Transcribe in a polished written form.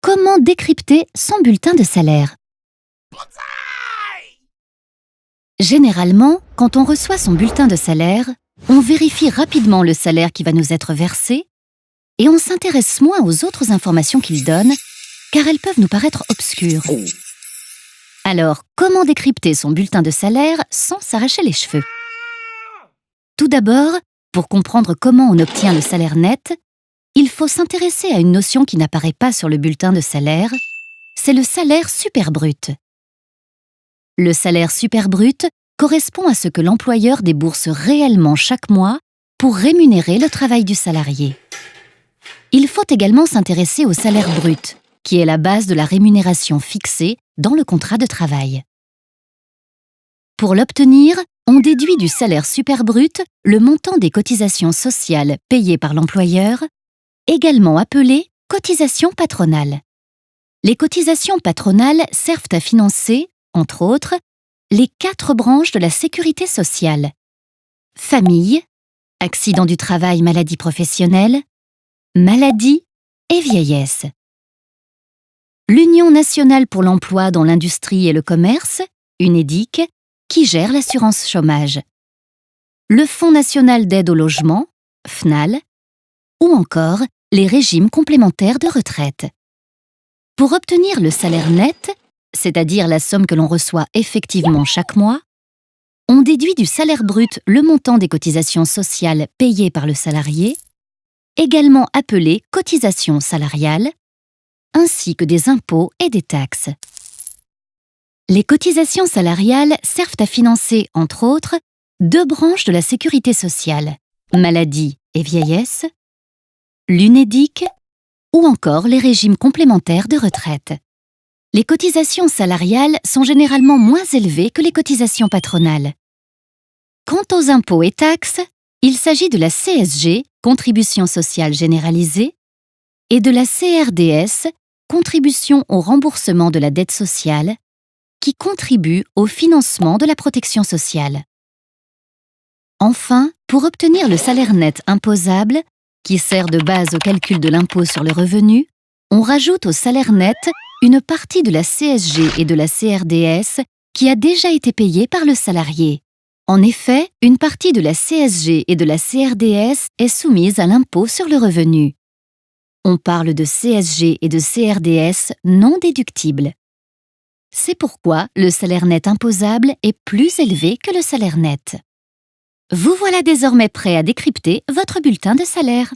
Comment décrypter son bulletin de salaire? Généralement, quand on reçoit son bulletin de salaire, on vérifie rapidement le salaire qui va nous être versé et on s'intéresse moins aux autres informations qu'il donne, car elles peuvent nous paraître obscures. Alors, comment décrypter son bulletin de salaire sans s'arracher les cheveux? Tout d'abord, pour comprendre comment on obtient le salaire net, il faut s'intéresser à une notion qui n'apparaît pas sur le bulletin de salaire, c'est le salaire super brut. Le salaire super brut correspond à ce que l'employeur débourse réellement chaque mois pour rémunérer le travail du salarié. Il faut également s'intéresser au salaire brut, qui est la base de la rémunération fixée dans le contrat de travail. Pour l'obtenir, on déduit du salaire super brut le montant des cotisations sociales payées par l'employeur, également appelées cotisations patronales. Les cotisations patronales servent à financer, entre autres, les 4 branches de la sécurité sociale: famille, accident du travail, maladie professionnelle, maladie et vieillesse. L'Union nationale pour l'emploi dans l'industrie et le commerce, UNEDIC, qui gère l'assurance chômage. Le Fonds national d'aide au logement, FNAL, ou encore les régimes complémentaires de retraite. Pour obtenir le salaire net, c'est-à-dire la somme que l'on reçoit effectivement chaque mois, on déduit du salaire brut le montant des cotisations sociales payées par le salarié, également appelées cotisations salariales, ainsi que des impôts et des taxes. Les cotisations salariales servent à financer, entre autres, 2 branches de la sécurité sociale, maladie et vieillesse, l'UNEDIC ou encore les régimes complémentaires de retraite. Les cotisations salariales sont généralement moins élevées que les cotisations patronales. Quant aux impôts et taxes, il s'agit de la CSG, Contribution sociale généralisée, et de la CRDS, Contribution au remboursement de la dette sociale, qui contribue au financement de la protection sociale. Enfin, pour obtenir le salaire net imposable, qui sert de base au calcul de l'impôt sur le revenu, on rajoute au salaire net une partie de la CSG et de la CRDS qui a déjà été payée par le salarié. En effet, une partie de la CSG et de la CRDS est soumise à l'impôt sur le revenu. On parle de CSG et de CRDS non déductibles. C'est pourquoi le salaire net imposable est plus élevé que le salaire net. Vous voilà désormais prêt à décrypter votre bulletin de salaire.